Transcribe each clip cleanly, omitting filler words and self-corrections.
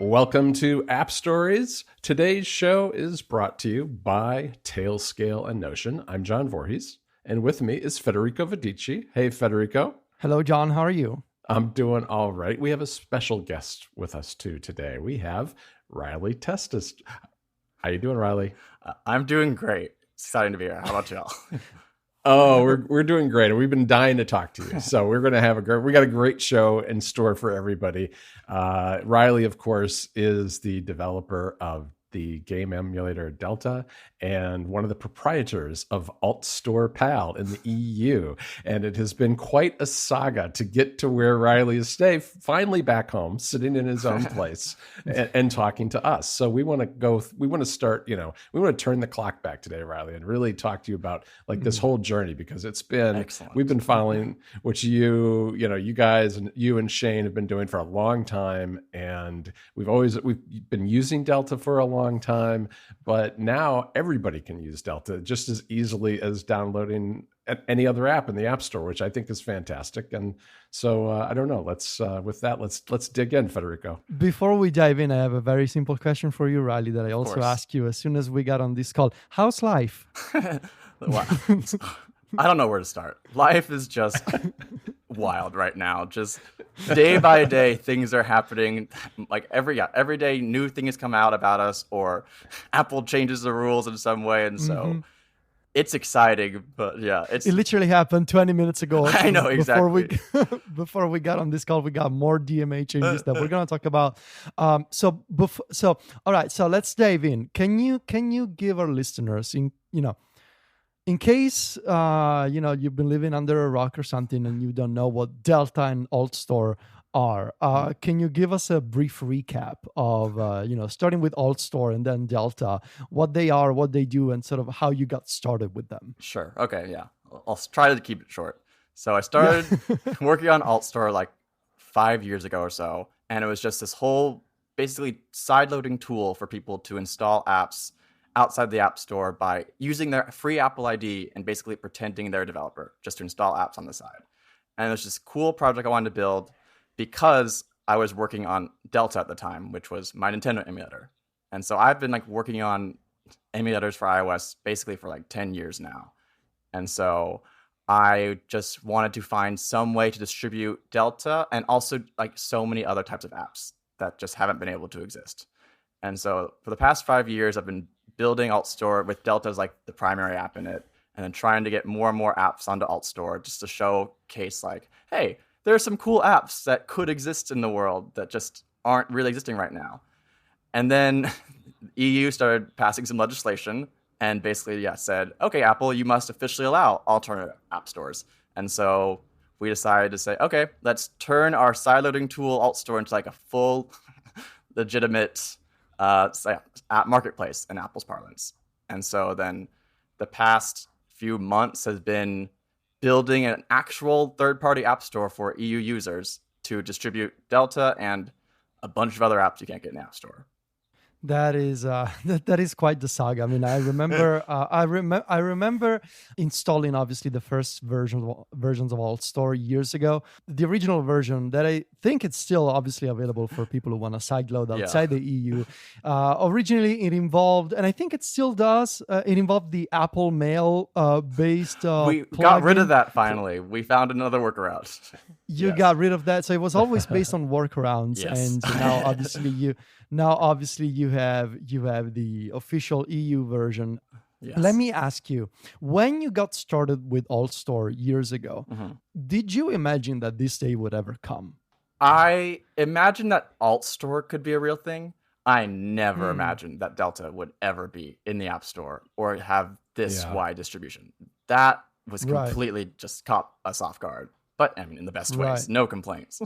Welcome to App Stories. Today's show is brought to you by Tailscale and Notion. I'm John Voorhees, and with me is Federico Vedici. Hey, Federico. Hello, John. How are you? I'm doing all right. We have a special guest with us, too, today. We have Riley Testut. How you doing, Riley? I'm doing great. It's exciting to be here. How about y'all? Oh, we're doing great, and we've been dying to talk to you. So we're going to have we got a great show in store for everybody. Riley, of course, is the developer of the game emulator Delta and one of the proprietors of AltStore PAL in the EU. And it has been quite a saga to get to where Riley is today, finally back home, sitting in his own place and talking to us. So we want to start, we want to turn the clock back today, Riley, and really talk to you about like this whole journey, because it's been, Excellent. We've been following what you guys and you and Shane have been doing for a long time. And we've been using Delta for a long time, but now everybody can use Delta just as easily as downloading any other app in the App Store, which I think is fantastic. And so I don't know. Let's dig in, Federico. Before we dive in, I have a very simple question for you, Riley, that I also asked you as soon as we got on this call. How's life? Wow. I don't know where to start. Life is just wild right now. Just day by day, things are happening. Like every day, new things come out about us, or Apple changes the rules in some way, and so it's exciting. But yeah, it literally happened 20 minutes ago. I know exactly. Before we got on this call, we got more DMA changes that we're gonna talk about. So all right. So let's dive in. Can you give our listeners in case you've been living under a rock or something and you don't know what Delta and AltStore are, can you give us a brief recap of starting with AltStore and then Delta, what they are, what they do, and sort of how you got started with them? Sure. Okay. Yeah. I'll try to keep it short. So I started working on AltStore like 5 years ago or so, and it was just this whole basically side-loading tool for people to install apps outside the App Store by using their free Apple ID and basically pretending they're a developer just to install apps on the side. And it was this cool project I wanted to build because I was working on Delta at the time, which was my Nintendo emulator. And so I've been working on emulators for iOS basically for 10 years now. And so I just wanted to find some way to distribute Delta and also so many other types of apps that just haven't been able to exist. And so for the past 5 years, I've been building AltStore with Delta as the primary app in it, and then trying to get more and more apps onto AltStore just to showcase hey, there are some cool apps that could exist in the world that just aren't really existing right now. And then the EU started passing some legislation and basically said, okay, Apple, you must officially allow alternative app stores. And so we decided to say, okay, let's turn our side-loading tool AltStore into a full legitimate app marketplace in Apple's parlance. And so then the past few months has been building an actual third-party app store for EU users to distribute Delta and a bunch of other apps you can't get in the App Store. That is that is quite the saga. I mean, I remember I remember installing obviously the first versions of AltStore years ago. The original version that I think it's still obviously available for people who want to sideload outside the EU. Originally, it involved, and I think it still does. It involved the Apple Mail based. We got rid of that finally. We found another workaround. You got rid of that, so it was always based on workarounds, and now obviously you have the official EU version. Yes. Let me ask you, when you got started with AltStore years ago, did you imagine that this day would ever come? I imagined that AltStore could be a real thing. I never imagined that Delta would ever be in the App Store or have this wide distribution. That was completely just caught us off guard. But I mean, in the best ways, no complaints.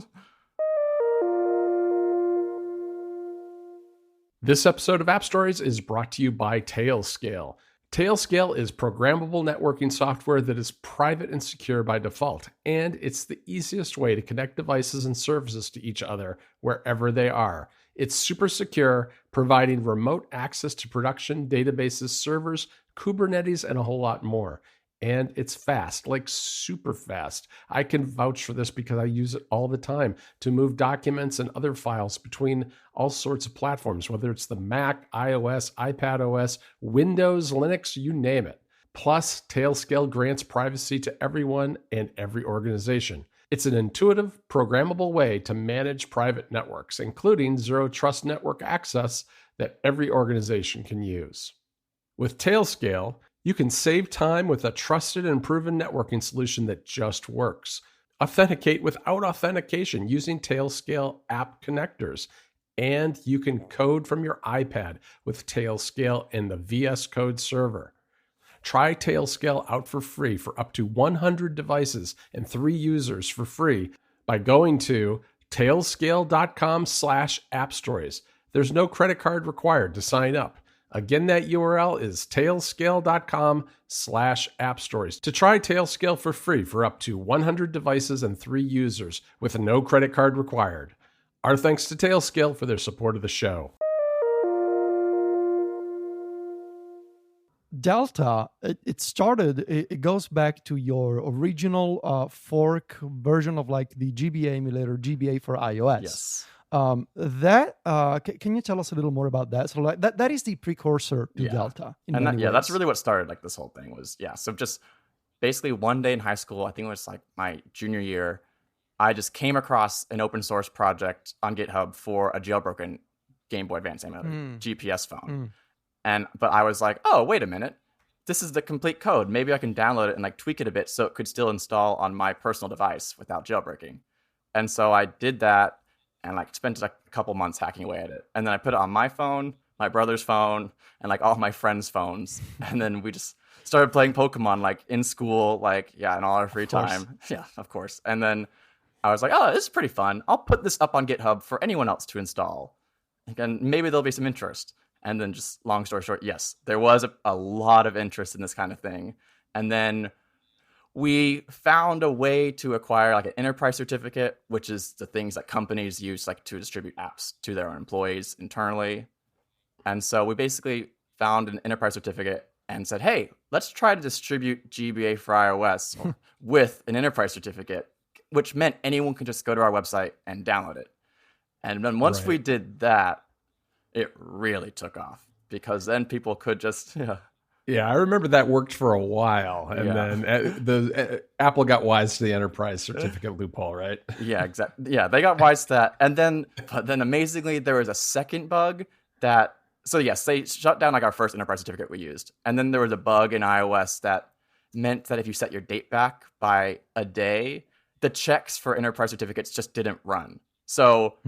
This episode of App Stories is brought to you by Tailscale. Tailscale is programmable networking software that is private and secure by default, and it's the easiest way to connect devices and services to each other wherever they are. It's super secure, providing remote access to production, databases, servers, Kubernetes, and a whole lot more. And it's fast, like super fast. I can vouch for this because I use it all the time to move documents and other files between all sorts of platforms, whether it's the Mac, iOS, iPad OS, Windows, Linux, you name it. Plus, Tailscale grants privacy to everyone and every organization. It's an intuitive, programmable way to manage private networks, including zero trust network access that every organization can use. With Tailscale, you can save time with a trusted and proven networking solution that just works. Authenticate without authentication using Tailscale app connectors. And you can code from your iPad with Tailscale and the VS Code server. Try Tailscale out for free for up to 100 devices and 3 users for free by going to tailscale.com/appstories. There's no credit card required to sign up. Again, that URL is tailscale.com/appstories to try Tailscale for free for up to 100 devices and 3 users with no credit card required. Our thanks to Tailscale for their support of the show. Delta, it goes back to your original fork version of like the GBA emulator, GBA for iOS. Yes. Can you tell us a little more about that? So like that is the precursor to Delta. That's really what started like this whole thing was, So just basically one day in high school, I think it was like my junior year, I just came across an open source project on GitHub for a jailbroken Game Boy Advance emulator, GPS phone. But I was like, oh, wait a minute. This is the complete code. Maybe I can download it and like tweak it a bit so it could still install on my personal device without jailbreaking. And so I did that and like spent like a couple months hacking away at it. And then I put it on my phone, my brother's phone, and like all my friends' phones. And then we just started playing Pokemon like in school, like, in all our free time. Yeah, of course. And then I was like, oh, this is pretty fun. I'll put this up on GitHub for anyone else to install. And maybe there'll be some interest. And then just long story short, yes, there was a lot of interest in this kind of thing. And then we found a way to acquire like an enterprise certificate, which is the things that companies use like to distribute apps to their own employees internally. And so we basically found an enterprise certificate and said, hey, let's try to distribute GBA for iOS with an enterprise certificate, which meant anyone could just go to our website and download it. And then once we did that, it really took off because then people could just I remember that worked for a while, and then Apple got wise to the enterprise certificate loophole, right? Yeah, exactly. Yeah, they got wise to that, and then amazingly there was a second bug that. So yes, they shut down like our first enterprise certificate we used, and then there was a bug in iOS that meant that if you set your date back by a day, the checks for enterprise certificates just didn't run. So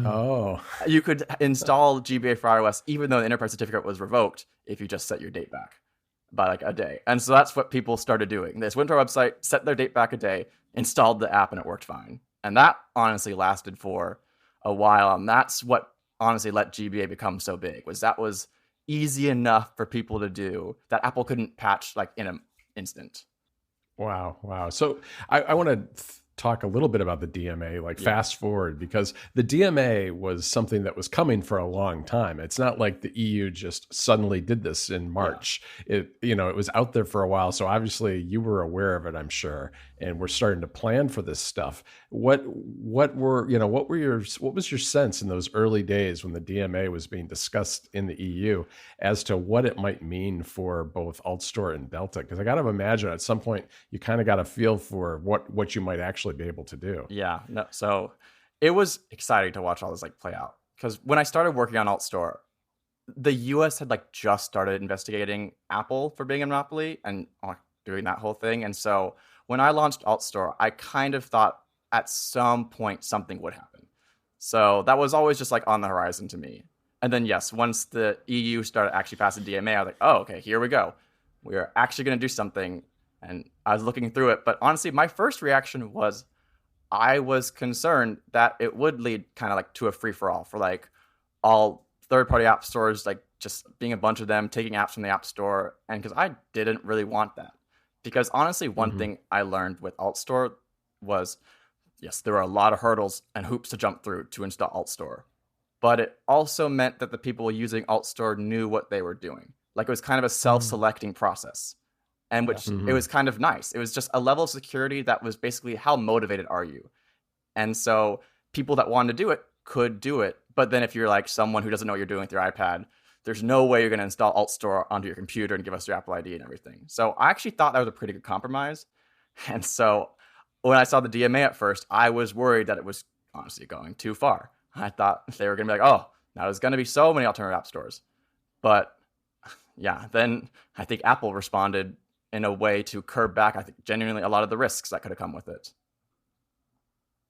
you could install GBA for iOS even though the enterprise certificate was revoked if you just set your date back by like a day. And so that's what people started doing. They just went to our website, set their date back a day, installed the app, and it worked fine. And that honestly lasted for a while. And that's what honestly let GBA become so big, that was easy enough for people to do that Apple couldn't patch like in an instant. Wow. So I want to talk a little bit about the DMA, fast forward, because the DMA was something that was coming for a long time. It's not like the EU just suddenly did this in March. It was out there for a while. So obviously you were aware of it, I'm sure, and we're starting to plan for this stuff. What was your sense in those early days when the DMA was being discussed in the EU as to what it might mean for both AltStore and Delta? Because I got to imagine at some point you kind of got a feel for what you might actually be able to do. So it was exciting to watch all this play out, because when I started working on AltStore, the US had just started investigating Apple for being a monopoly and doing that whole thing. And so when I launched AltStore, I kind of thought at some point something would happen. So that was always just on the horizon to me. And then yes, once the EU started actually passing DMA, I was like, oh, okay, here we go. We are actually going to do something. And I was looking through it, but honestly, my first reaction was I was concerned that it would lead kind of to a free-for-all for all third-party app stores, just being a bunch of them taking apps from the App Store. And because I didn't really want that. Because honestly, one thing I learned with AltStore was, yes, there were a lot of hurdles and hoops to jump through to install AltStore. But it also meant that the people using AltStore knew what they were doing. It was kind of a self-selecting process. and which it was kind of nice. It was just a level of security that was basically how motivated are you? And so people that wanted to do it could do it. But then if you're like someone who doesn't know what you're doing with your iPad, there's no way you're going to install AltStore onto your computer and give us your Apple ID and everything. So I actually thought that was a pretty good compromise. And so when I saw the DMA at first, I was worried that it was honestly going too far. I thought they were going to be like, oh, now there's going to be so many alternative app stores. But yeah, then I think Apple responded in a way to curb back, I think, genuinely a lot of the risks that could have come with it.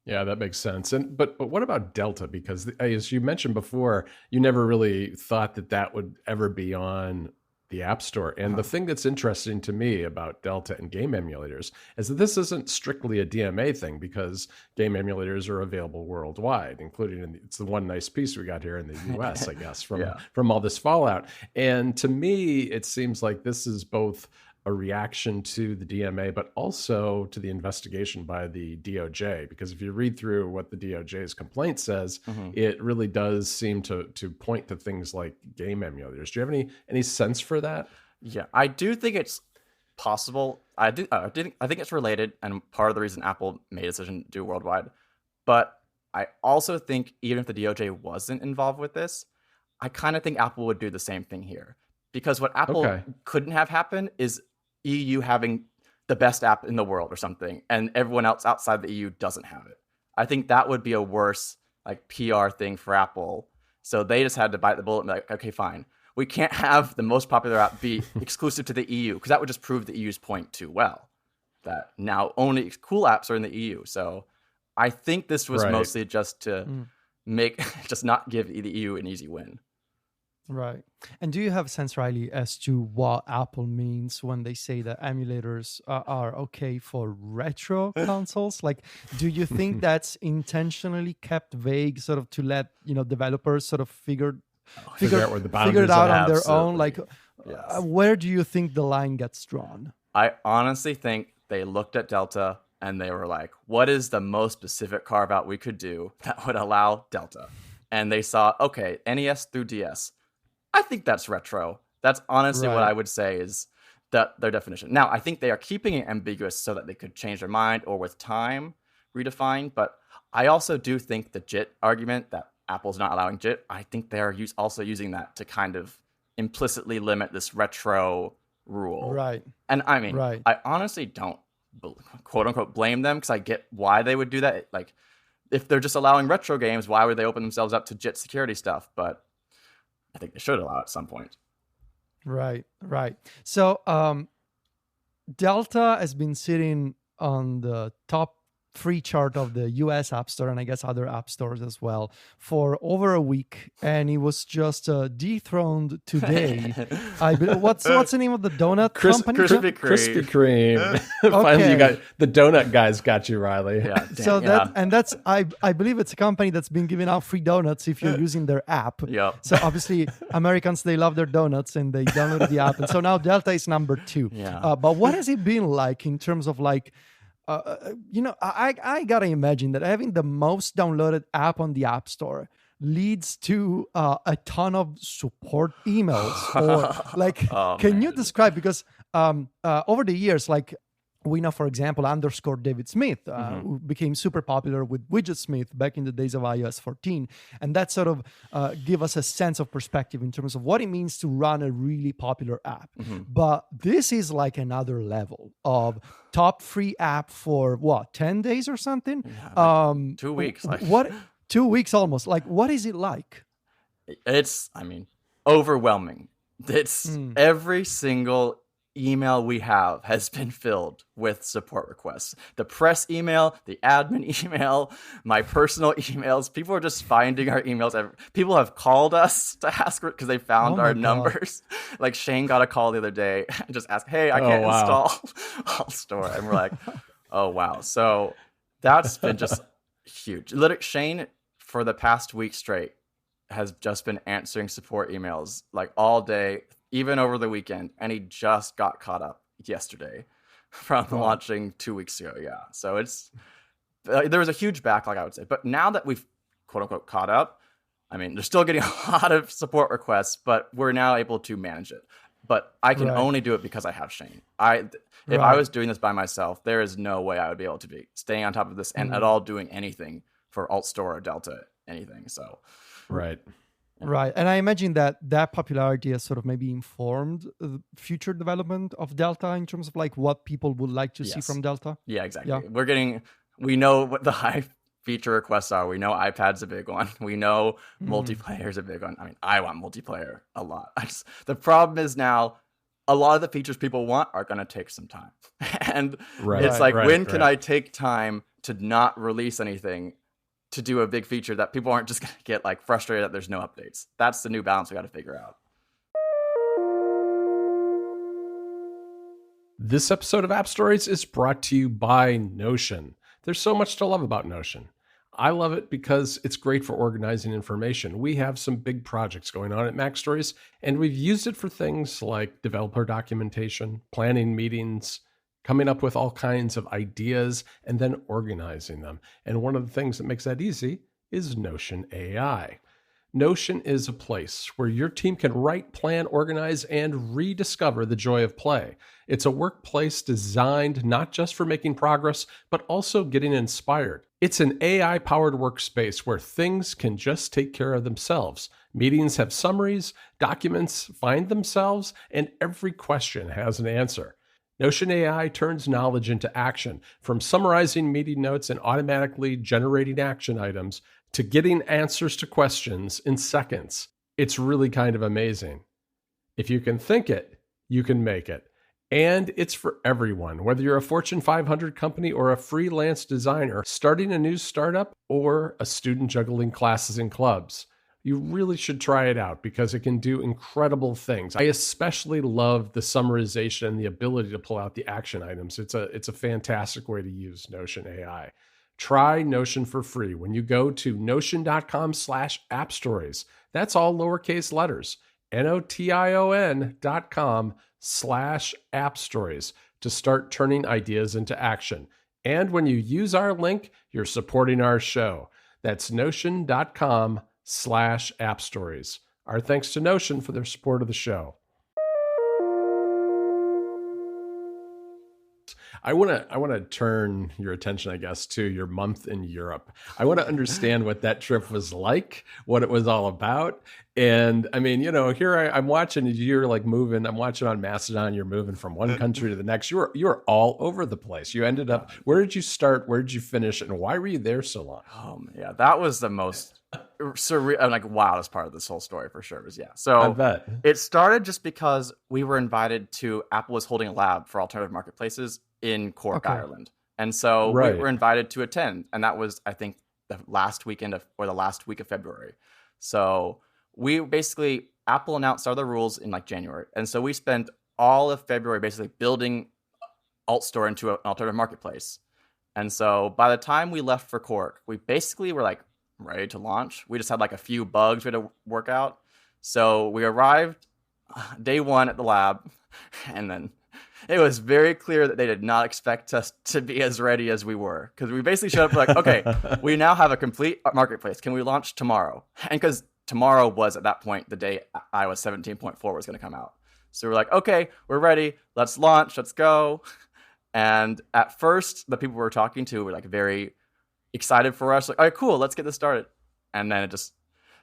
Yeah, that makes sense. And but what about Delta? Because as you mentioned before, you never really thought that would ever be on the App Store. And the thing that's interesting to me about Delta and game emulators is that this isn't strictly a DMA thing, because game emulators are available worldwide, including it's the one nice piece we got here in the US, I guess, from all this fallout. And to me, it seems like this is both a reaction to the DMA, but also to the investigation by the DOJ. Because if you read through what the DOJ's complaint says, it really does seem to point to things like game emulators. Do you have any sense for that? Yeah, I do think it's possible. I think it's related, and part of the reason Apple made a decision to do worldwide. But I also think even if the DOJ wasn't involved with this, I kind of think Apple would do the same thing here. Because what Apple couldn't have happened is EU having the best app in the world or something, and everyone else outside the EU doesn't have it. I think that would be a worse like PR thing for Apple. So they just had to bite the bullet and be like, okay, fine. We can't have the most popular app be exclusive to the EU, because that would just prove the EU's point too well, that now only cool apps are in the EU. So I think this was mostly just to just not give the EU an easy win. Right. And do you have a sense, Riley, as to what Apple means when they say that emulators are okay for retro consoles? Like, do you think that's intentionally kept vague, sort of to let developers sort of figure out where the boundaries it out on their own? Like, where do you think the line gets drawn? I honestly think they looked at Delta and they were like, what is the most specific carve out we could do that would allow Delta? And they saw, okay, NES through DS. I think that's retro. That's honestly what I would say is that their definition. Now, I think they are keeping it ambiguous so that they could change their mind or with time redefine. But I also do think the JIT argument that Apple's not allowing JIT, I think they are also using that to kind of implicitly limit this retro rule. Right. And I mean, I honestly don't quote unquote blame them, because I get why they would do that. Like, if they're just allowing retro games, why would they open themselves up to JIT security stuff? But I think they should allow at some point. Right. So Delta has been sitting on the top free chart of the US App Store, and I guess other app stores as well, for over a week, and he was just dethroned today. What's the name of the donut company? Krispy Kreme. Finally, you got the donut guys. Got you, Riley. That's I believe it's a company that's been giving out free donuts if you're using their app. Yep. So obviously Americans, they love their donuts and they download the app, and so now Delta is number 2. But what has it been like in terms of like? I gotta imagine that having the most downloaded app on the App Store leads to a ton of support emails. Or like, can you describe? Because over the years, like we know, for example, _David Smith, who became super popular with Widget Smith back in the days of iOS 14. And that sort of give us a sense of perspective in terms of what it means to run a really popular app. But this is like another level of top free app for 10 days or something? 2 weeks. What? 2 weeks almost. Like, what is it like? It's, overwhelming. It's every single email we have has been filled with support requests. The press email, the admin email, my personal emails. People are just finding our emails. People have called us to ask because they found our numbers. Like Shane got a call the other day and just asked, hey, I can't install AltStore. And we're like, oh, wow. So that's been just huge. Literally, Shane, for the past week straight, has just been answering support emails like all day, even over the weekend, and he just got caught up yesterday from launching 2 weeks ago. Yeah, so it's there was a huge backlog, I would say, but now that we've quote unquote caught up, they're still getting a lot of support requests, but we're now able to manage it. but I can Right. only do it because I have Shane. If I Right. was doing this by myself, there is no way I would be able to be staying on top of this and at all doing anything for AltStore or Delta, anything. So, Right. Right. And I imagine that that popularity has sort of maybe informed future development of Delta in terms of like what people would like to see Yes. from Delta. yeah, exactly. Yeah. We know what the high feature requests are. We know iPad's a big one. We know multiplayer's a big one. I mean, I want multiplayer a lot. The problem is now a lot of the features people want are going to take some time. And Right. it's like, Right. when can Right. I take time to not release anything to do a big feature that people aren't just going to get like frustrated that there's no updates? That's the new balance we got to figure out. This episode of App Stories is brought to you by Notion. There's so much to love about Notion. I love it because it's great for organizing information. We have some big projects going on at MacStories, and we've used it for things like developer documentation, planning meetings, coming up with all kinds of ideas, and then organizing them. And one of the things that makes that easy is Notion AI. Notion is a place where your team can write, plan, organize, and rediscover the joy of play. It's a workplace designed not just for making progress, but also getting inspired. It's an AI-powered workspace where things can just take care of themselves. Meetings have summaries, documents find themselves, and every question has an answer. Notion AI turns knowledge into action, from summarizing meeting notes and automatically generating action items to getting answers to questions in seconds. It's really kind of amazing. If you can think it, you can make it. And it's for everyone, whether you're a Fortune 500 company or a freelance designer, starting a new startup, or a student juggling classes and clubs. You really should try it out because it can do incredible things. I especially love the summarization and the ability to pull out the action items. It's a fantastic way to use Notion AI. Try Notion for free when you go to notion.com/appstories. That's all lowercase letters. notion.com/appstories to start turning ideas into action. And when you use our link, you're supporting our show. That's notion.com/appstories. Our thanks to Notion for their support of the show. I want to turn your attention, I guess, to your month in Europe. I want to understand what that trip was like, what it was all about. And I mean, here I'm watching you're like moving. I'm watching on Mastodon. You're moving from one country to the next. You were all over the place. You ended up. Where did you start? Where did you finish? And why were you there so long? Yeah, that was the most surreal. I'm like, wildest part of this whole story for sure. Was I So bet. it started just because we were invited to. Apple was holding a lab for alternative marketplaces in Cork, Okay. Ireland, and so Right. we were invited to attend, and that was, I think, the last weekend or the last week of February. So we basically, Apple announced other rules in like January, and so we spent all of February basically building AltStore into an alternative marketplace. And so by the time we left for Cork, we basically were like ready to launch. We just had like a few bugs we had to work out. So we arrived day one at the lab, and then it was very clear that they did not expect us to be as ready as we were, because we basically showed up like, okay, we now have a complete marketplace. Can we launch tomorrow? And because tomorrow was at that point the day iOS 17.4 was going to come out. So we're like, okay, we're ready. Let's launch. Let's go. And at first, the people we were talking to were like very excited for us. Like, all right, cool, let's get this started. And then it just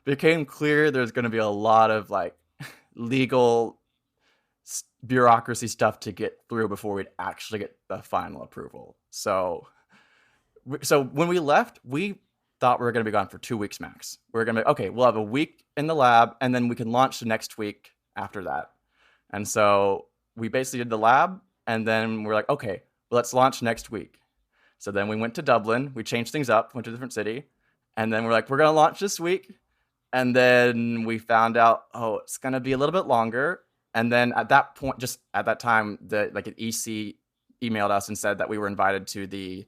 became clear there's going to be a lot of like legal bureaucracy stuff to get through before we'd actually get the final approval. So when we left, we thought we were going to be gone for 2 weeks max. We were going to be, okay, we'll have a week in the lab, and then we can launch the next week after that. And so we basically did the lab, and then we're like, okay, well, let's launch next week. So then we went to Dublin, we changed things up, went to a different city, and then we're like, we're going to launch this week. And then we found out, oh, it's going to be a little bit longer. And then at that point, just at that time, an EC emailed us and said that we were invited to the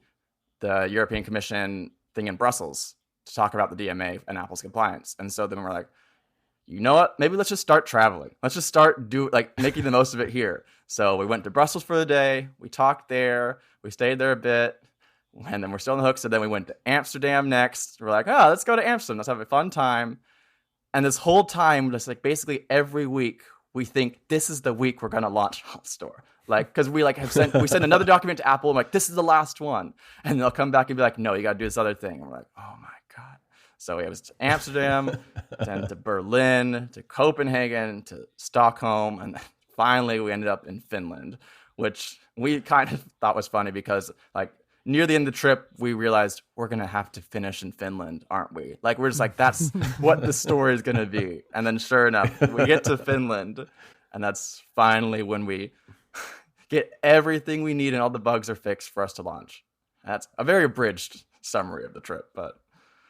European Commission thing in Brussels to talk about the DMA and Apple's compliance. And so then we're like, you know what? Maybe let's just start traveling. Let's just start making the most of it here. So we went to Brussels for the day. We talked there. We stayed there a bit. And then we're still on the hook. So then we went to Amsterdam next. We're like, let's go to Amsterdam. Let's have a fun time. And this whole time, just like basically every week, we think this is the week we're gonna launch AltStore. Like, because we send another document to Apple. I'm like, this is the last one, and they'll come back and be like, no, you gotta do this other thing. I'm like, oh my god. So it was to Amsterdam, then to Berlin, to Copenhagen, to Stockholm, and then finally we ended up in Finland, which we kind of thought was funny because like near the end of the trip, we realized we're going to have to finish in Finland, aren't we? Like, we're just like, that's what the story is going to be. And then sure enough, we get to Finland, and that's finally when we get everything we need and all the bugs are fixed for us to launch. That's a very abridged summary of the trip, but...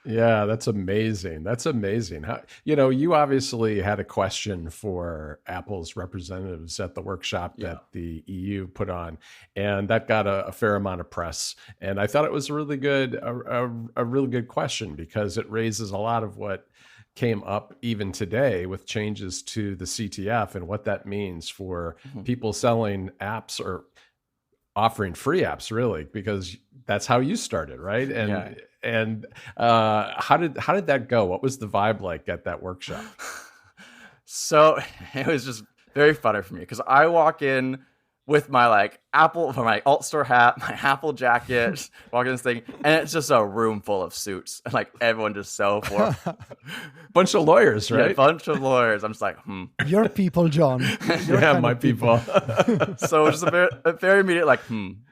Yeah, that's amazing. That's amazing. You obviously had a question for Apple's representatives at the workshop that the EU put on, and that got a fair amount of press. And I thought it was a really good question because it raises a lot of what came up even today with changes to the CTF and what that means for people selling apps or offering free apps, really, because that's how you started, right? And how did that go? What was the vibe like at that workshop? So it was just very funny for me because I walk in with my my AltStore hat, my Apple jacket, walk in this thing, and it's just a room full of suits. Like everyone just so forth. Bunch of lawyers, right? Yeah, bunch of lawyers. I'm just like, Your people, John. Yeah, my people. So it's just a very immediate like,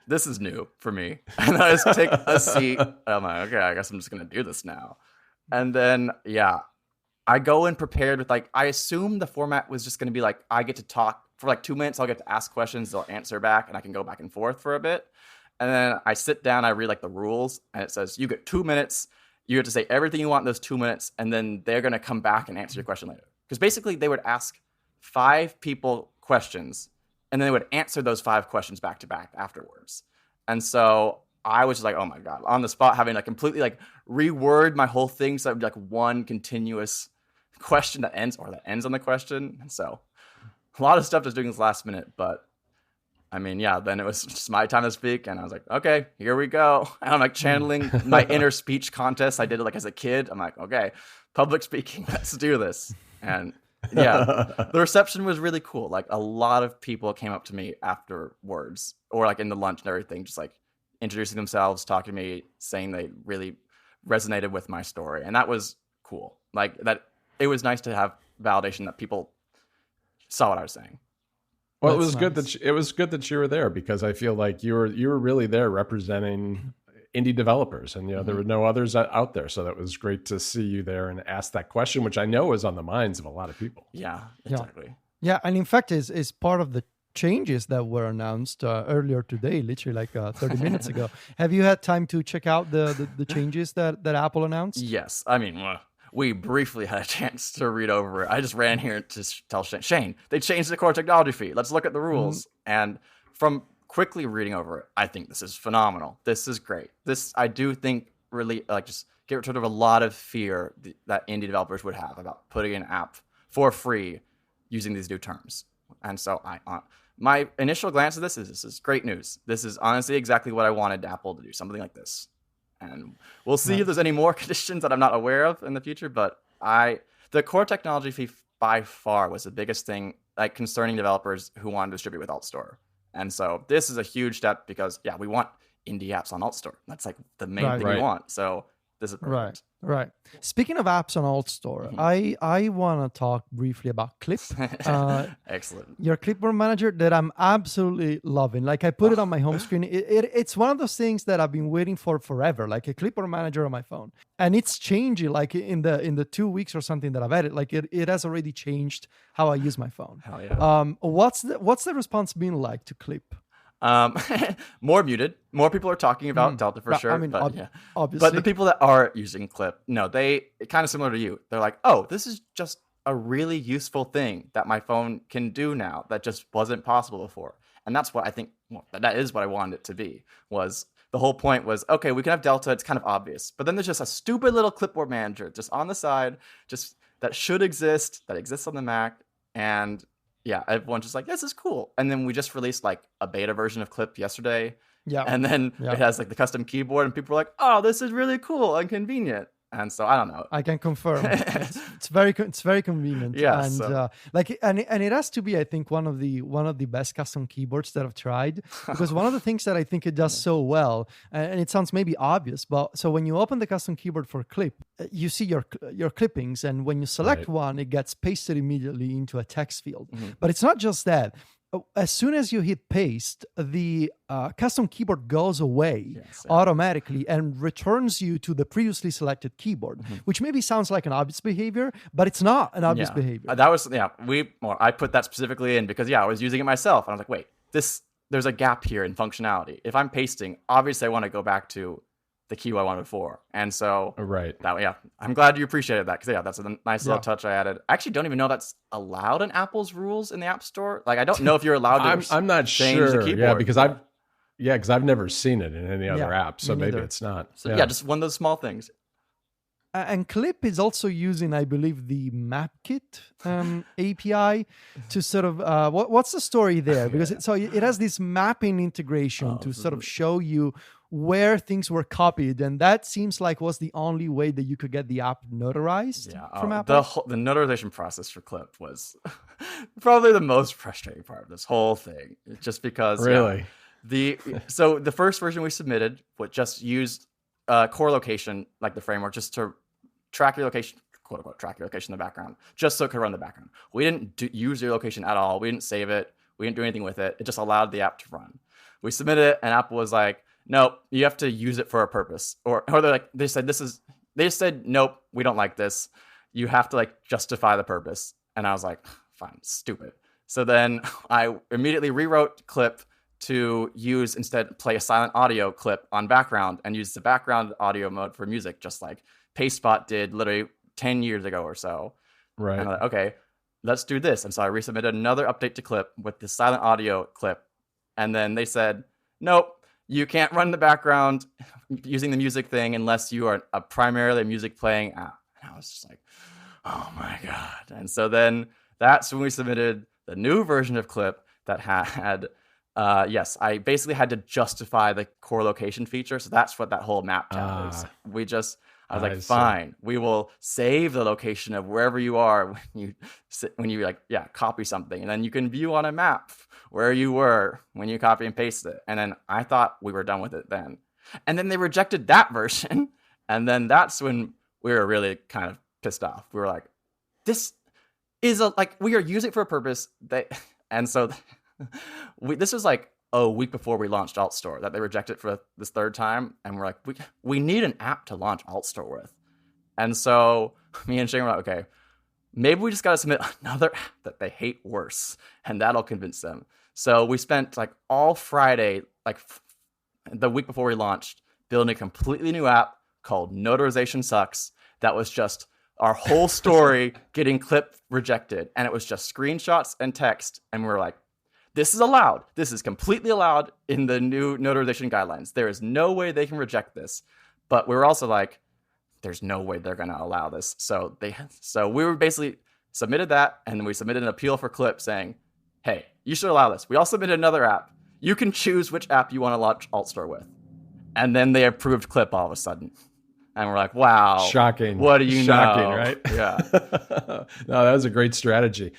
this is new for me. And I just take a seat. And I'm like, okay, I guess I'm just gonna do this now. And then I go in prepared with I assume the format was just gonna be like I get to talk for 2 minutes. I'll get to ask questions, they'll answer back, and I can go back and forth for a bit. And then I sit down, I read the rules, and it says you get 2 minutes. You have to say everything you want in those 2 minutes, and then they're gonna come back and answer your question later. Because basically they would ask 5 people questions, and then they would answer those 5 questions back to back afterwards. And so I was just like, oh my God, on the spot, having to completely reword my whole thing so that would be one continuous question that ends on the question. And so a lot of stuff just doing this last minute, but I mean, then it was just my time to speak, and I was like, okay, here we go. And I'm channeling my inner speech contest. I did it as a kid. I'm like, okay, public speaking, let's do this. And the reception was really cool. A lot of people came up to me afterwards or in the lunch and everything, just introducing themselves, talking to me, saying they really resonated with my story. And that was cool. That it was nice to have validation that people saw what I was saying. Well, it was good that you were there because I feel like you were really there representing indie developers, and there were no others out there. So that was great to see you there and ask that question, which I know is on the minds of a lot of people. Yeah, exactly. Yeah, and in fact, is part of the changes that were announced earlier today, literally 30 minutes ago. Have you had time to check out the changes that Apple announced? Yes, I mean. We briefly had a chance to read over it. I just ran here to tell Shane, they changed the core technology fee. Let's look at the rules. And from quickly reading over it, I think this is phenomenal. This is great. This, I do think, really just get rid of a lot of fear that indie developers would have about putting an app for free using these new terms. And so my initial glance at this is great news. This is honestly exactly what I wanted Apple to do, something like this. And we'll see if there's any more conditions that I'm not aware of in the future. But the core technology fee by far was the biggest thing concerning developers who want to distribute with AltStore. And so this is a huge step because, we want indie apps on AltStore. That's the main thing we want. So this is perfect. Right. Speaking of apps on AltStore, I want to talk briefly about Clip. Excellent. Your clipboard manager that I'm absolutely loving. I put it on my home screen. It's one of those things that I've been waiting for forever, a clipboard manager on my phone. And it's changing in the 2 weeks or something that I've had it. It has already changed how I use my phone. Hell yeah. What's the response been like to Clip? More muted. More people are talking about Delta for sure. I mean, obviously. But the people that are using Clip, no, they kind of similar to you. They're like, oh, this is just a really useful thing that my phone can do now that just wasn't possible before. And that's what I think. Well, that is what I wanted it to be. Was the whole point was, okay, we can have Delta. It's kind of obvious, but then there's just a stupid little clipboard manager just on the side, just that should exist, that exists on the Mac, and everyone's just like, this is cool. And then we just released a beta version of Clip yesterday. Yeah. And then it has the custom keyboard, and people are like, oh, this is really cool and convenient. And so I don't know. I can confirm. It's very convenient. Yeah, and so- and it has to be, I think, one of the best custom keyboards that I've tried, because one of the things that I think it does so well, and it sounds maybe obvious, but so when you open the custom keyboard for Clip, you see your clippings, and when you select one, it gets pasted immediately into a text field. But it's not just that. As soon as you hit paste, the custom keyboard goes away automatically and returns you to the previously selected keyboard, which maybe sounds like an obvious behavior, but it's not an obvious behavior. That was, I put that specifically in because, I was using it myself. And I was like, wait, there's a gap here in functionality. If I'm pasting, obviously I want to go back to the key I wanted before. And so, I'm glad you appreciated that because, that's a nice little touch I added. I actually don't even know that's allowed in Apple's rules in the App Store. Like, I don't know if you're allowed to I'm not change sure. the keyboard. Yeah, because I've never seen it in any other app, so maybe it's not. So, just one of those small things. And Clip is also using, I believe, the MapKit API to sort of what's the story there? Because it has this mapping integration to sort of show you where things were copied, and that seems like was the only way that you could get the app notarized from Apple. The notarization process for Clip was probably the most frustrating part of this whole thing. Just because the first version we submitted would just use core location, like the framework, just to track your location, quote unquote, track your location in the background, just so it could run the background. We didn't use your location at all. We didn't save it. We didn't do anything with it. It just allowed the app to run. We submitted it, and Apple was like, nope, you have to use it for a purpose. Or they said, nope, we don't like this. You have to justify the purpose. And I was like, fine, stupid. So then I immediately rewrote Clip to play a silent audio clip on background and use the background audio mode for music, just like PasteBot did literally 10 years ago or so. Right. And I'm like, okay, let's do this. And so I resubmitted another update to Clip with the silent audio clip. And then they said, nope, you can't run the background using the music thing unless you are a primarily music playing app. And I was just like, oh my God. And so then that's when we submitted the new version of Clip that had, I basically had to justify the core location feature. So that's what that whole map tab is. I was like, fine, we will save the location of wherever you are when you copy something. And then you can view on a map where you were when you copy and paste it. And then I thought we were done with it then. And then they rejected that version. And then that's when we were really kind of pissed off. We were like, this is we are using it for a purpose. And so this was like a week before we launched AltStore that they rejected for this third time. And we're like, we need an app to launch AltStore with. And so me and Shane were like, okay, maybe we just got to submit another app that they hate worse, and that'll convince them. So we spent all Friday, the week before we launched, building a completely new app called Notarization Sucks. That was just our whole story getting Clip rejected. And it was just screenshots and text. And we were like, this is allowed. This is completely allowed in the new notarization guidelines. There is no way they can reject this. But we were also like, there's no way they're going to allow this. So we were basically submitted that, and then we submitted an appeal for Clip saying, hey, you should allow this. We also submitted another app. You can choose which app you want to launch AltStore with. And then they approved Clip all of a sudden. And we're like, wow. Shocking. What do you know? Shocking, right? Yeah. No, that was a great strategy.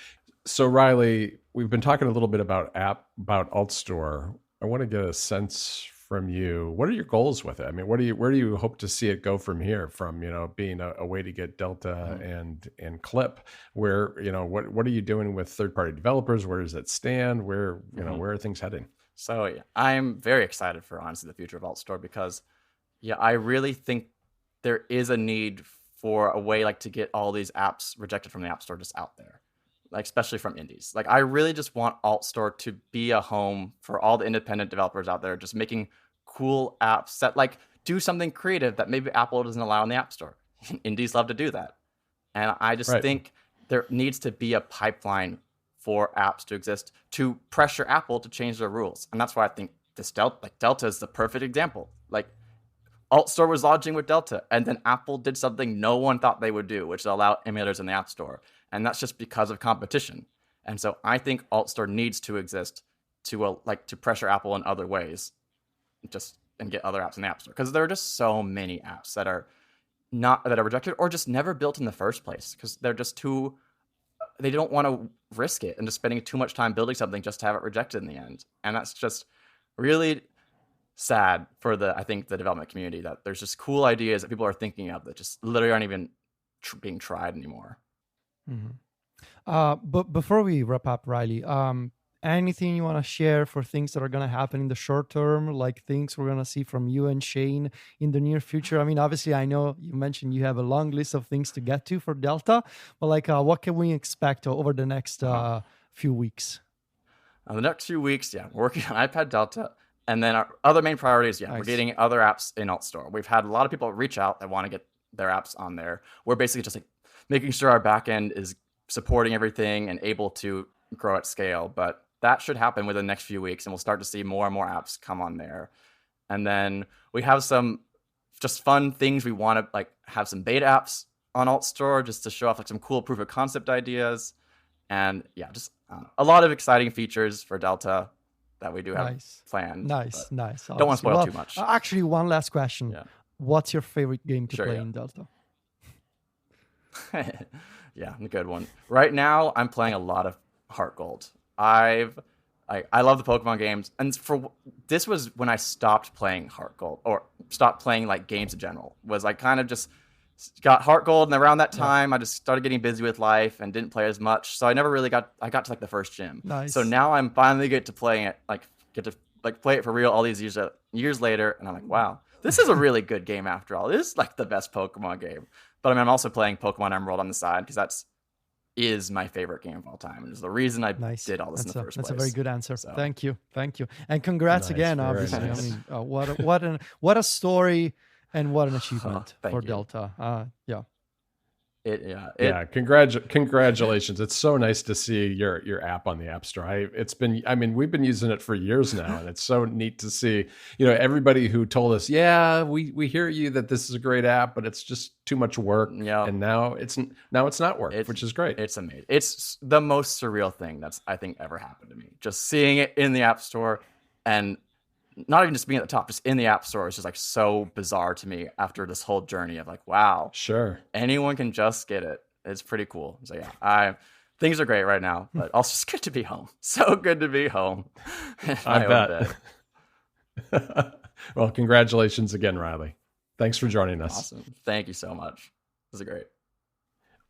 So Riley, we've been talking a little bit about AltStore. I want to get a sense from you. What are your goals with it? I mean, where do you hope to see it go from here? From being a way to get Delta and Clip. Where what are you doing with third-party developers? Where does it stand? Where where are things heading? So I'm very excited for honestly the future of AltStore because I really think there is a need for a way to get all these apps rejected from the App Store just out there. Especially from indies. I really just want AltStore to be a home for all the independent developers out there just making cool apps that do something creative that maybe Apple doesn't allow in the App Store. Indies love to do that. And I just think there needs to be a pipeline for apps to exist to pressure Apple to change their rules. And that's why I think this Delta is the perfect example. AltStore was launching with Delta, and then Apple did something no one thought they would do, which is allow emulators in the App Store. And that's just because of competition. And so I think AltStore needs to exist to pressure Apple in other ways, and get other apps in the App Store. Because there are just so many apps that are that are rejected or just never built in the first place because they're just they don't want to risk it and just spending too much time building something just to have it rejected in the end. And that's just really sad for I think the development community, that there's just cool ideas that people are thinking of that just literally aren't even being tried anymore. But before we wrap up, Riley, anything you want to share for things that are going to happen in the short term, like things we're going to see from you and Shane in the near future? I mean, obviously, I know you mentioned you have a long list of things to get to for Delta, but like, what can we expect over the next few weeks? The next few weeks, we're working on iPad Delta. And then our other main priorities, Nice. We're getting other apps in AltStore. We've had a lot of people reach out that want to get their apps on there. We're basically just like making sure our backend is supporting everything and able to grow at scale. But that should happen within the next few weeks, and we'll start to see more and more apps come on there. And then we have some just fun things we want to like have some beta apps on AltStore just to show off like some cool proof of concept ideas. And just a lot of exciting features for Delta that we do have planned. Nice. Don't want to spoil too much. Actually, one last question. Yeah. What's your favorite game to play in Delta? A good one. Right now, I'm playing a lot of Heart Gold. I love the Pokemon games, and this was when I stopped playing Heart Gold, or stopped playing like games in general. Was I kind of just got Heart Gold, and around that time, I just started getting busy with life and didn't play as much. So I never really got to like the first gym. Nice. So now I'm finally get to play it for real all these years later, and I'm like, wow, this is a really good game after all. This is like the best Pokemon game. But I mean, I'm also playing Pokemon Emerald on the side because is my favorite game of all time, and is the reason I did all this in the first place. That's a very good answer. So. Thank you, and congrats again. Obviously, nice. I mean, what a story and what an achievement for Delta. Congratulations. It's so nice to see your app on the App Store. We've been using it for years now, and it's so neat to see, everybody who told us, we hear you that this is a great app, but it's just too much work. Yeah. And now it's not work, which is great. It's amazing. It's the most surreal thing that's I think ever happened to me. Just seeing it in the App Store, and not even just being at the top, just in the App Store is just like so bizarre to me after this whole journey of like, wow, sure, anyone can just get it. It's pretty cool. So things are great right now, but also it's good to be home. So good to be home. I bet. Well, congratulations again, Riley. Thanks for joining us. Awesome. Thank you so much. This is great.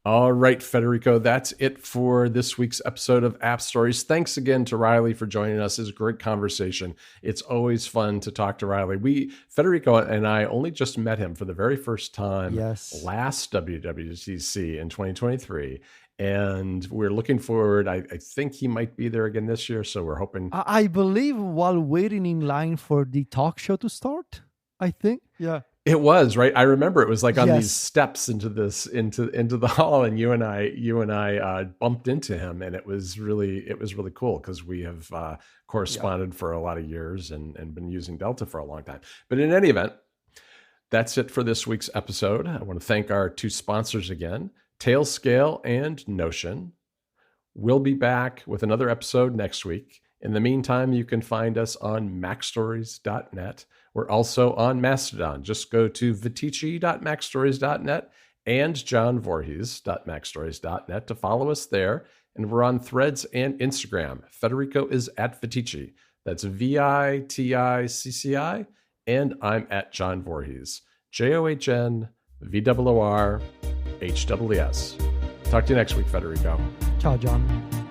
All right, Federico, that's it for this week's episode of App Stories. Thanks again to Riley for joining us. It's a great conversation. It's always fun to talk to Riley. Federico and I only just met him for the very first time last WWDC in 2023. And we're looking forward. I think he might be there again this year. So we're hoping. I believe while waiting in line for the talk show to start, I think. Yeah. It was, right. I remember it was like on these steps into the hall, and you and I bumped into him, and it was really cool because we have corresponded for a lot of years and been using Delta for a long time. But in any event, that's it for this week's episode. I want to thank our two sponsors again, Tailscale and Notion. We'll be back with another episode next week. In the meantime, you can find us on MacStories.net. We're also on Mastodon. Just go to vitici.macstories.net and johnvorhees.macstories.net to follow us there. And we're on Threads and Instagram. Federico is at Vitici. That's VITICCI. And I'm at John Voorhees. JOHNVOORHWS. Talk to you next week, Federico. Ciao, John.